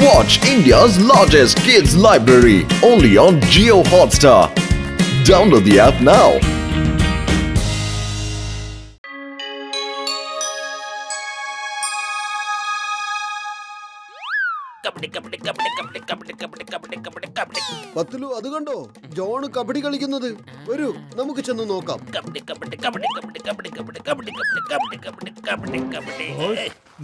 Watch India's largest kids library only on Jio Hotstar. Download the app now. പത്തിലു അത് കണ്ടോ John kabaddi കളിക്കുന്നത്. വരൂ നമുക്ക് ചെന്ന് നോക്കാം.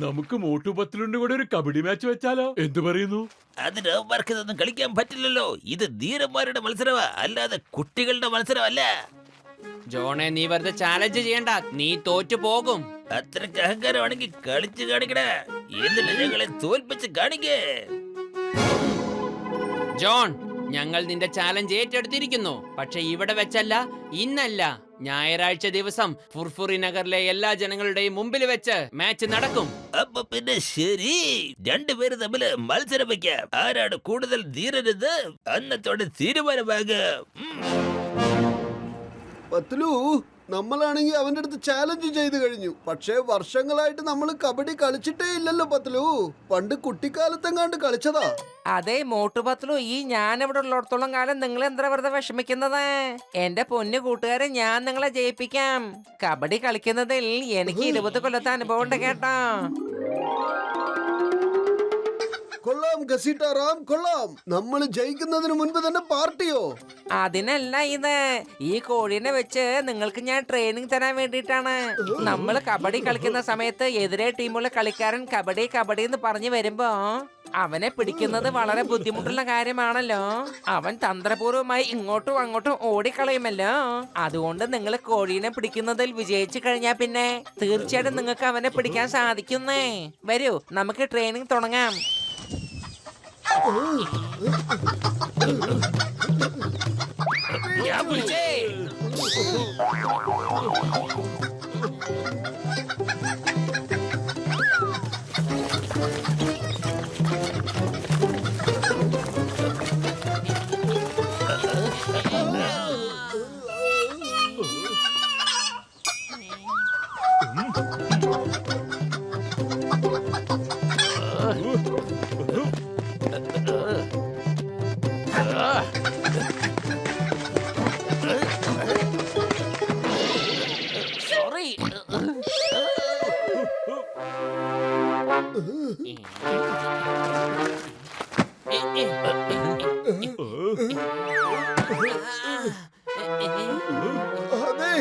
നമുക്ക് മോട്ടു പത്തിലുണ്ട് കൂടെ ഒരു കബഡി മാച്ച് വെച്ചാലോ? എന്തു പറയുന്നു? അതിന് അവർക്ക് ഇതൊന്നും കളിക്കാൻ പറ്റില്ലല്ലോ. ഇത് ധീരന്മാരുടെ മത്സരമാ, അല്ലാതെ കുട്ടികളുടെ മത്സരമല്ല. ജോണെ, നീ വെറുതെ ചാലഞ്ച് ചെയ്യണ്ട, നീ തോറ്റു പോകും. അത്രയ്ക്ക് അഹങ്കാരമാണെങ്കിൽ കളിച്ച് കാണിക്കണേ. എന്നിട്ട് ഞങ്ങളെ തോൽപ്പിച്ച് കാണിക്കേ. ജോൺ, ഞങ്ങൾ നിന്റെ ചാലഞ്ച് ഏറ്റെടുത്തിരിക്കുന്നു. പക്ഷെ ഇവിടെ വെച്ചല്ല, ഇന്നല്ല, ഞായറാഴ്ച ദിവസം ഫുർഫുറി നഗറിലെ എല്ലാ ജനങ്ങളുടെയും മുമ്പിൽ വെച്ച് മാച്ച് നടക്കും. അപ്പൊ പിന്നെ ശരി, രണ്ടുപേര് തമ്മിൽ മത്സരം വയ്ക്കാം. ആരാണ് കൂടുതൽ ധീരനെന്ന് അന്നത്തോടെ തീരുമാനമാകും. പത്തിലു, നമ്മളാണെങ്കിൽ അവന്റെ അടുത്ത് ചാലഞ്ച് ചെയ്ത് കഴിഞ്ഞു. പക്ഷേ വർഷങ്ങളായിട്ട് നമ്മൾ കബഡി കളിച്ചിട്ടേ ഇല്ലല്ലോ പത്തിലു. പണ്ട് കുട്ടിക്കാലത്തെങ്ങാണ്ട് കളിച്ചതാ. അതെ മോട്ടുപത്തിലു, ഈ ഞാൻ ഇവിടെ ഉള്ളിടത്തോളം കാലം നിങ്ങൾ എന്താ വെറുതെ വിഷമിക്കുന്നത്? എന്റെ പൊന്നു കൂട്ടുകാരെ, ഞാൻ നിങ്ങളെ ജയിപ്പിക്കാം. കബഡി കളിക്കുന്നതിൽ എനിക്ക് 20 കൊല്ലത്തെ അനുഭവം ഉണ്ട് കേട്ടോ. കൊള്ളാം ഗസീട്ടാറാം, കൊള്ളാം. നമ്മൾ ജയിക്കുന്നതിന് മുൻപ് തന്നെ പാർട്ടിയോ? അതിനല്ല ഇത്. ഈ കോഴീനെ വെച്ച് നിങ്ങൾക്ക് ഞാൻ ട്രെയിനിങ് തരാൻ വേണ്ടിയിട്ടാണ്. നമ്മൾ കബഡി കളിക്കുന്ന സമയത്ത് എതിരെ ടീമുള്ള കളിക്കാരൻ കബഡി കബഡി എന്ന് പറഞ്ഞു വരുമ്പോ അവനെ പിടിക്കുന്നത് വളരെ ബുദ്ധിമുട്ടുള്ള കാര്യമാണല്ലോ. അവൻ തന്ത്രപൂർവ്വമായി ഇങ്ങോട്ടും അങ്ങോട്ടും ഓടിക്കളയുമല്ലോ. അതുകൊണ്ട് നിങ്ങൾ കോഴീനെ പിടിക്കുന്നതിൽ വിജയിച്ചു കഴിഞ്ഞാൽ പിന്നെ തീർച്ചയായിട്ടും നിങ്ങൾക്ക് അവനെ പിടിക്കാൻ സാധിക്കുന്നേ. വരൂ, നമുക്ക് ട്രെയിനിങ് തുടങ്ങാം. ഞാൻ പിടിച്ചേ. സോറി. അതെ,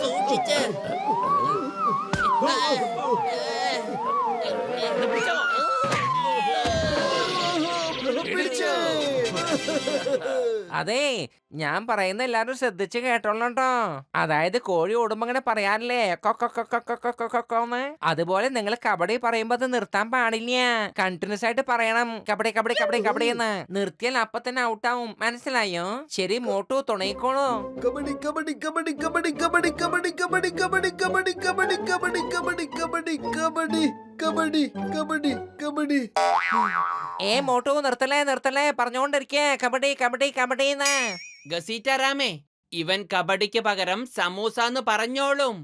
സൂക്ഷിച്ച്. പിടിച്ചേ. അതെ, ഞാൻ പറയുന്ന എല്ലാരും ശ്രദ്ധിച്ച് കേട്ടോളട്ടോ. അതായത് കോഴി ഓടുമ്പോ അങ്ങനെ പറയാറില്ലേ കൊക്കൊന്ന്, അതുപോലെ നിങ്ങൾ കബഡി പറയുമ്പോ അത് നിർത്താൻ പാടില്ല. കണ്ടിന്യൂസ് ആയിട്ട് പറയണം കബഡി കബഡി കബഡി കബഡി എന്ന്. നിർത്തിയാൽ അപ്പൊ തന്നെ ഔട്ടാവും. മനസ്സിലായോ? ശരി മോട്ടു, തുണയിക്കോളൂ. കബഡി കബഡി കബഡി കബഡി കബഡി കബഡി കബഡി കബഡി കബഡി കബഡി കബഡി കബഡി കബഡി കബഡി കബഡി കബഡി കബഡി. ഏ മോട്ടു, നിർത്തലേ നിർത്തലേ, പറഞ്ഞുകൊണ്ടിരിക്കേ കബഡി കബഡി കബഡി എന്ന്. ഗസീറ്റാറാമേ, ഇവൻ കബഡിക്ക് പകരം സമൂസ എന്ന് പറഞ്ഞോളും.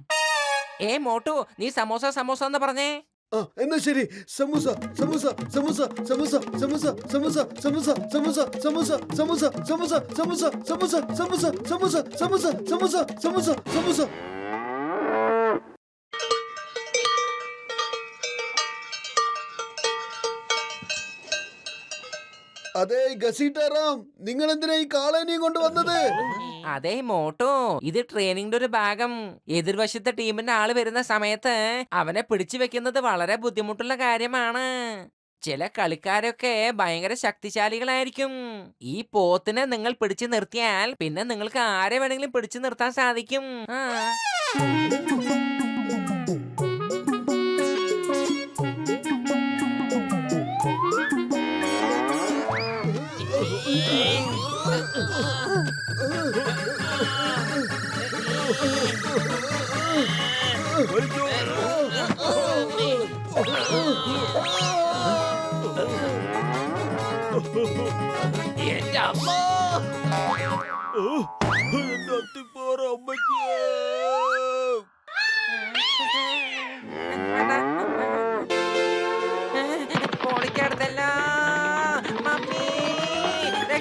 ഏ മോട്ടു, നീ സമോസ സമോസ എന്ന് പറഞ്ഞേ. എന്നാ ശരി, സമൂസ സമൂസ സമൂസ സമൂസ സമൂസ സമൂസ സമൂസ സമൂസ സമൂസ സമൂസ സമൂസ സമൂസ സമൂസ സമൂസ സമൂസ സമൂസ സമൂസ സമൂസ സമൂസ. അതെ ഗസീട്ടാറാം, നിങ്ങൾ എന്തിനാ ഈ കാളേനെയും കൊണ്ടുവന്നത്? അതെ മോട്ടു, ഇത് ട്രെയിനിങ്ങിന്റെ ഒരു ഭാഗം. എതിർവശത്തെ ടീമിന്റെ ആള് വരുന്ന സമയത്ത് അവനെ പിടിച്ചു വെക്കുന്നത് വളരെ ബുദ്ധിമുട്ടുള്ള കാര്യമാണ്. ചില കളിക്കാരൊക്കെ ഭയങ്കര ശക്തിശാലികളായിരിക്കും. ഈ പോത്തിനെ നിങ്ങൾ പിടിച്ചു നിർത്തിയാൽ പിന്നെ നിങ്ങൾക്ക് ആരെ വേണമെങ്കിലും പിടിച്ചു നിർത്താൻ സാധിക്കും. എന്റെ അമ്മ,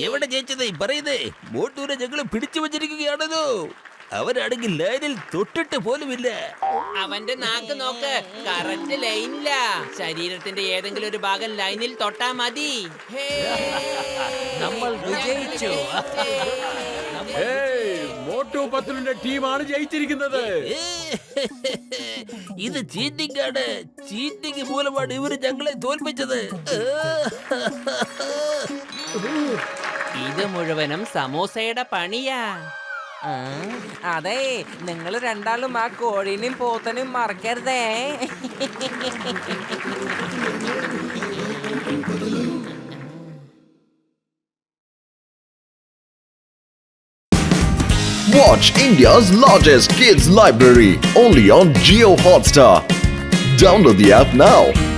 എവിടെ ജയിച്ചത് പറയുന്നേ? മോട്ടൂരെ ഞങ്ങള് പിടിച്ചു വച്ചിരിക്കുകയാണല്ലോ. അവരാണെങ്കിൽ ലൈനിൽ തൊട്ടിട്ട് പോലുമില്ല. അവന്റെ നാക്ക് നോക്ക്, കറക്റ്റ് ലൈനില്ല. ശരീരത്തിന്റെ ഏതെങ്കിലും ഒരു ഭാഗം ലൈനിൽ തൊട്ടാ മതി. ഹേ. നമ്മൾ വിജയിച്ചു. മോട്ടു പത്ലുവിന്റെ ടീമാണ് ജയിച്ചിരിക്കുന്നത്. ഇത് ചീറ്റിംഗ് ആണ്. ചീറ്റിംഗ് മൂലമാണ് ഇവര് ഞങ്ങളെ തോൽപ്പിച്ചത്. ഇത് മുഴുവനും സമോസയുടെ പണിയാ. ആ, അതെ, നിങ്ങൾ രണ്ടാളും ആ കോഴീനെയും പോത്തനും മറക്കരുതേ. Watch India's largest kids library only on Geo Hotstar. Download the app now.